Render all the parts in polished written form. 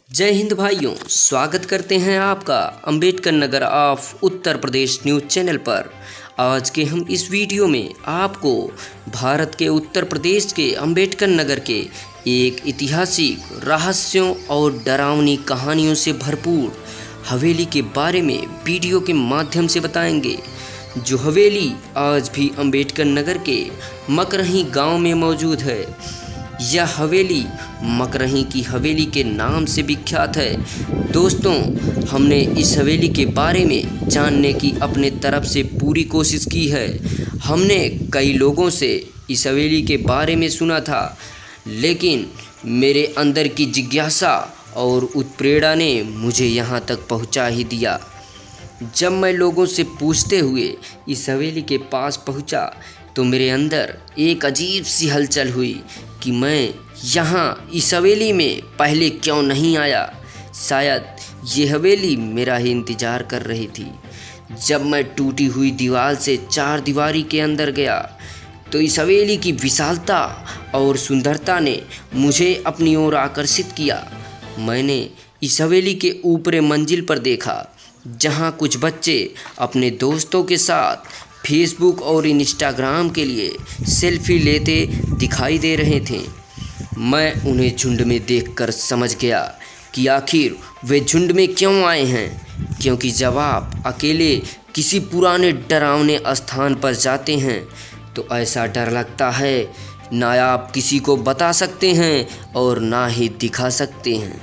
जय हिंद भाइयों, स्वागत करते हैं आपका Ambedkar Nagar of Uttar Pradesh news channel पर। आज के हम इस वीडियो में आपको भारत के उत्तर प्रदेश के अंबेडकर नगर के एक ऐतिहासिक रहस्यों और डरावनी कहानियों से भरपूर हवेली के बारे में वीडियो के माध्यम से बताएंगे। जो हवेली आज भी अंबेडकर नगर के मकरही गांव में मौजूद है। यह हवेली मकरही की हवेली के नाम से विख्यात है। दोस्तों, हमने इस हवेली के बारे में जानने की अपने तरफ से पूरी कोशिश की है। हमने कई लोगों से इस हवेली के बारे में सुना था, लेकिन मेरे अंदर की जिज्ञासा और उत्प्रेरणा ने मुझे यहाँ तक पहुँचा ही दिया। जब मैं लोगों से पूछते हुए इस हवेली के पास पहुँचा तो मेरे अंदर एक अजीब सी हलचल हुई कि मैं यहाँ इस हवेली में पहले क्यों नहीं आया। शायद ये हवेली मेरा ही इंतज़ार कर रही थी। जब मैं टूटी हुई दीवार से चार दीवारी के अंदर गया तो इस हवेली की विशालता और सुंदरता ने मुझे अपनी ओर आकर्षित किया। मैंने इस हवेली के ऊपरी मंजिल पर देखा, जहाँ कुछ बच्चे अपने दोस्तों के साथ फेसबुक और इंस्टाग्राम के लिए सेल्फी लेते दिखाई दे रहे थे। मैं उन्हें झुंड में देखकर समझ गया कि आखिर वे झुंड में क्यों आए हैं, क्योंकि जब आप अकेले किसी पुराने डरावने स्थान पर जाते हैं तो ऐसा डर लगता है ना आप किसी को बता सकते हैं और ना ही दिखा सकते हैं।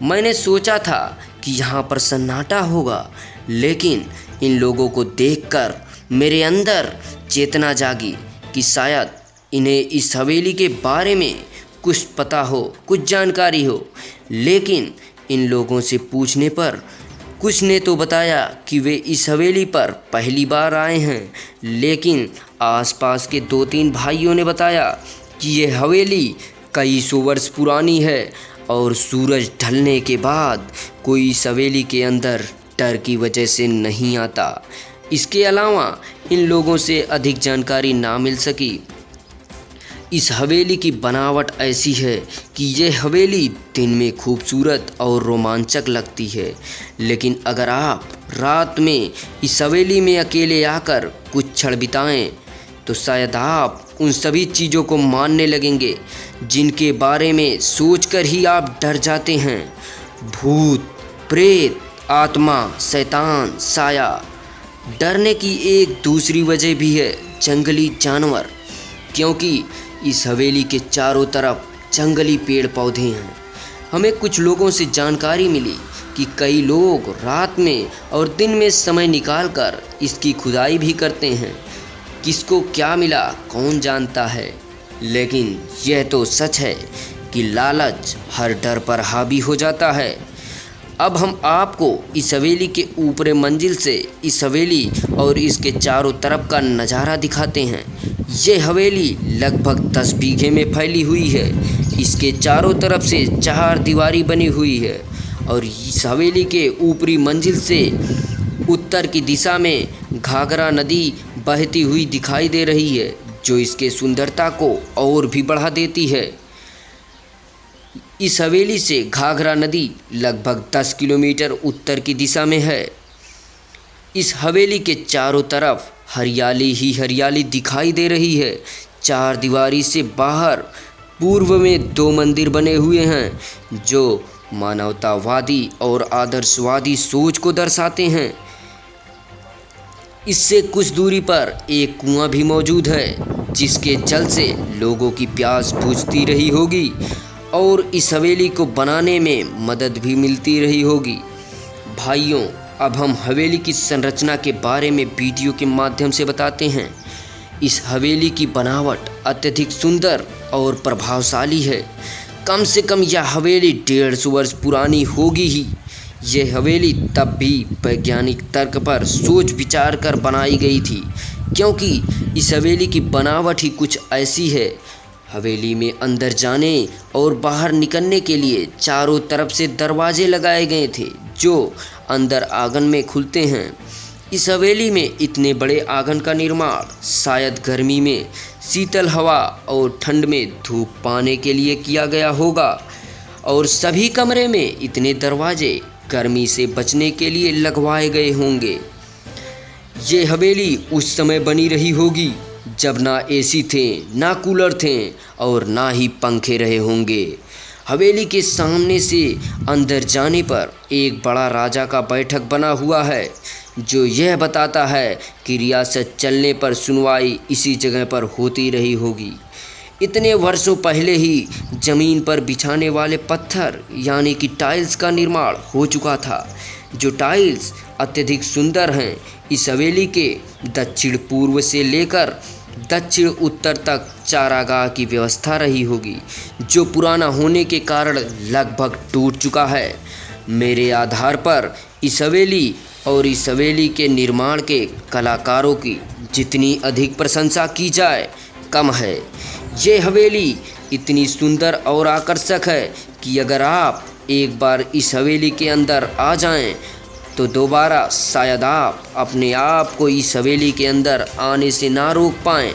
मैंने सोचा था कि यहाँ पर सन्नाटा होगा, लेकिन इन लोगों को देखकर मेरे अंदर चेतना जागी कि शायद इन्हें इस हवेली के बारे में कुछ पता हो, कुछ जानकारी हो। लेकिन इन लोगों से पूछने पर कुछ ने तो बताया कि वे इस हवेली पर पहली बार आए हैं, लेकिन आसपास के दो तीन भाइयों ने बताया कि ये हवेली कई सौ वर्ष पुरानी है और सूरज ढलने के बाद कोई इस हवेली के अंदर डर की वजह से नहीं आता। इसके अलावा इन लोगों से अधिक जानकारी ना मिल सकी। इस हवेली की बनावट ऐसी है कि यह हवेली दिन में खूबसूरत और रोमांचक लगती है, लेकिन अगर आप रात में इस हवेली में अकेले आकर कुछ क्षण बिताएं तो शायद आप उन सभी चीज़ों को मानने लगेंगे जिनके बारे में सोचकर ही आप डर जाते हैं। भूत, प्रेत, आत्मा, शैतान, साया। डरने की एक दूसरी वजह भी है जंगली जानवर, क्योंकि इस हवेली के चारों तरफ जंगली पेड़ पौधे हैं। हमें कुछ लोगों से जानकारी मिली कि कई लोग रात में और दिन में समय निकालकर इसकी खुदाई भी करते हैं। किसको क्या मिला कौन जानता है, लेकिन यह तो सच है कि लालच हर डर पर हावी हो जाता है। अब हम आपको इस हवेली के ऊपरी मंजिल से इस हवेली और इसके चारों तरफ का नज़ारा दिखाते हैं। ये हवेली लगभग 10 बीघे में फैली हुई है। इसके चारों तरफ से चार दीवारी बनी हुई है और इस हवेली के ऊपरी मंजिल से उत्तर की दिशा में घाघरा नदी बहती हुई दिखाई दे रही है, जो इसके सुंदरता को और भी बढ़ा देती है। इस हवेली से घाघरा नदी लगभग 10 किलोमीटर उत्तर की दिशा में है। इस हवेली के चारों तरफ हरियाली ही हरियाली दिखाई दे रही है। चार दीवारी से बाहर पूर्व में 2 मंदिर बने हुए हैं, जो मानवतावादी और आदर्शवादी सोच को दर्शाते हैं। इससे कुछ दूरी पर एक कुआं भी मौजूद है, जिसके जल से लोगों की प्यास बुझती रही होगी और इस हवेली को बनाने में मदद भी मिलती रही होगी। भाइयों, अब हम हवेली की संरचना के बारे में वीडियो के माध्यम से बताते हैं। इस हवेली की बनावट अत्यधिक सुंदर और प्रभावशाली है। कम से कम यह हवेली 150 वर्ष पुरानी होगी ही। यह हवेली तब भी वैज्ञानिक तर्क पर सोच विचार कर बनाई गई थी, क्योंकि इस हवेली की बनावट ही कुछ ऐसी है। हवेली में अंदर जाने और बाहर निकलने के लिए चारों तरफ से दरवाजे लगाए गए थे, जो अंदर आंगन में खुलते हैं। इस हवेली में इतने बड़े आंगन का निर्माण शायद गर्मी में शीतल हवा और ठंड में धूप पाने के लिए किया गया होगा। और सभी कमरे में इतने दरवाजे गर्मी से बचने के लिए लगवाए गए होंगे। ये हवेली उस समय बनी रही होगी जब ना एसी थे, ना कूलर थे और ना ही पंखे रहे होंगे। हवेली के सामने से अंदर जाने पर एक बड़ा राजा का बैठक बना हुआ है, जो यह बताता है कि रियासत चलने पर सुनवाई इसी जगह पर होती रही होगी। इतने वर्षों पहले ही ज़मीन पर बिछाने वाले पत्थर यानी कि टाइल्स का निर्माण हो चुका था, जो टाइल्स अत्यधिक सुंदर हैं। इस हवेली के दक्षिण पूर्व से लेकर दक्षिण उत्तर तक चारागाह की व्यवस्था रही होगी, जो पुराना होने के कारण लगभग टूट चुका है। मेरे आधार पर इस हवेली और इस हवेली के निर्माण के कलाकारों की जितनी अधिक प्रशंसा की जाए कम है। ये हवेली इतनी सुंदर और आकर्षक है कि अगर आप एक बार इस हवेली के अंदर आ जाएं, तो दोबारा शायद आप अपने आप को इस हवेली के अंदर आने से ना रोक पाएं।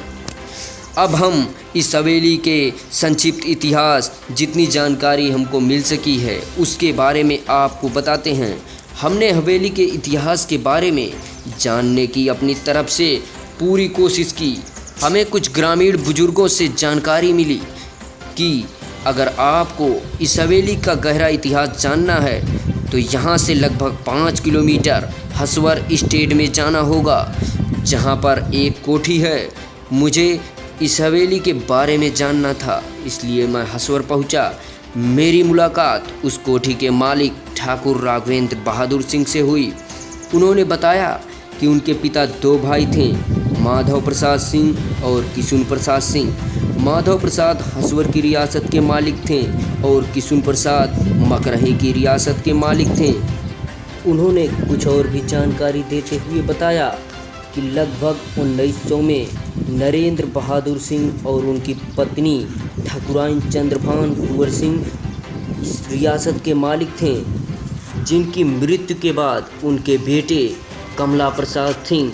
अब हम इस हवेली के संक्षिप्त इतिहास, जितनी जानकारी हमको मिल सकी है उसके बारे में आपको बताते हैं। हमने हवेली के इतिहास के बारे में जानने की अपनी तरफ से पूरी कोशिश की। हमें कुछ ग्रामीण बुजुर्गों से जानकारी मिली कि अगर आपको इस हवेली का गहरा इतिहास जानना है तो यहाँ से लगभग 5 किलोमीटर हसवर स्टेट में जाना होगा, जहाँ पर एक कोठी है। मुझे इस हवेली के बारे में जानना था, इसलिए मैं हसवर पहुँचा। मेरी मुलाकात उस कोठी के मालिक ठाकुर राघवेंद्र बहादुर सिंह से हुई। उन्होंने बताया कि उनके पिता 2 भाई थे, माधव प्रसाद सिंह और किशुन प्रसाद सिंह। माधव प्रसाद हसवर की रियासत के मालिक थे और किशुन प्रसाद मकरही की रियासत के मालिक थे। उन्होंने कुछ और भी जानकारी देते हुए बताया कि लगभग 1900 में नरेंद्र बहादुर सिंह और उनकी पत्नी ठाकुराइन चंद्रभान कुंवर सिंह इस रियासत के मालिक थे, जिनकी मृत्यु के बाद उनके बेटे कमला प्रसाद सिंह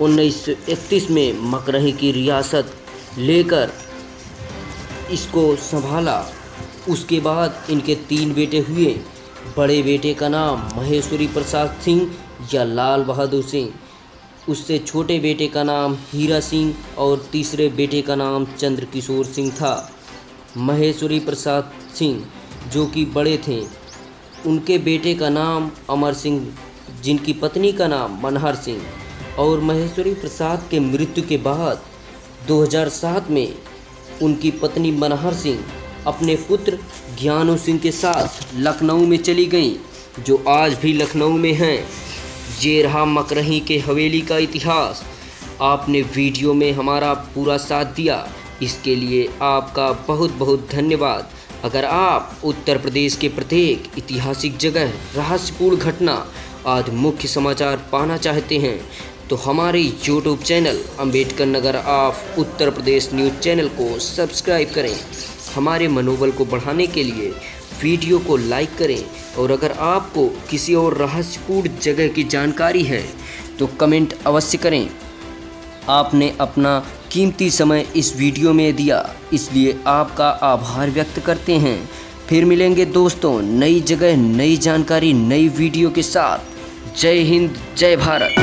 1931 में मकरही की रियासत लेकर इसको संभाला। उसके बाद इनके 3 बेटे हुए। बड़े बेटे का नाम महेश्वरी प्रसाद सिंह या लाल बहादुर सिंह, उससे छोटे बेटे का नाम हीरा सिंह और तीसरे बेटे का नाम चंद्रकिशोर सिंह था। महेश्वरी प्रसाद सिंह जो कि बड़े थे, उनके बेटे का नाम अमर सिंह, जिनकी पत्नी का नाम मनहर सिंह। और महेश्वरी प्रसाद के मृत्यु के बाद 2007 में उनकी पत्नी मनहर सिंह अपने पुत्र ज्ञानू सिंह के साथ लखनऊ में चली गईं, जो आज भी लखनऊ में हैं। ये रहा मकरही के हवेली का इतिहास। आपने वीडियो में हमारा पूरा साथ दिया, इसके लिए आपका बहुत बहुत धन्यवाद। अगर आप उत्तर प्रदेश के प्रत्येक ऐतिहासिक जगह, रहस्यपूर्ण घटना आदि मुख्य समाचार पाना चाहते हैं तो हमारे YouTube channel Ambedkar Nagar of Uttar Pradesh news channel को सब्सक्राइब करें। हमारे मनोबल को बढ़ाने के लिए वीडियो को लाइक करें, और अगर आपको किसी और रहस्यपूर्ण जगह की जानकारी है तो कमेंट अवश्य करें। आपने अपना कीमती समय इस वीडियो में दिया, इसलिए आपका आभार व्यक्त करते हैं। फिर मिलेंगे दोस्तों नई जगह, नई जानकारी, नई वीडियो के साथ। जय हिंद, जय भारत।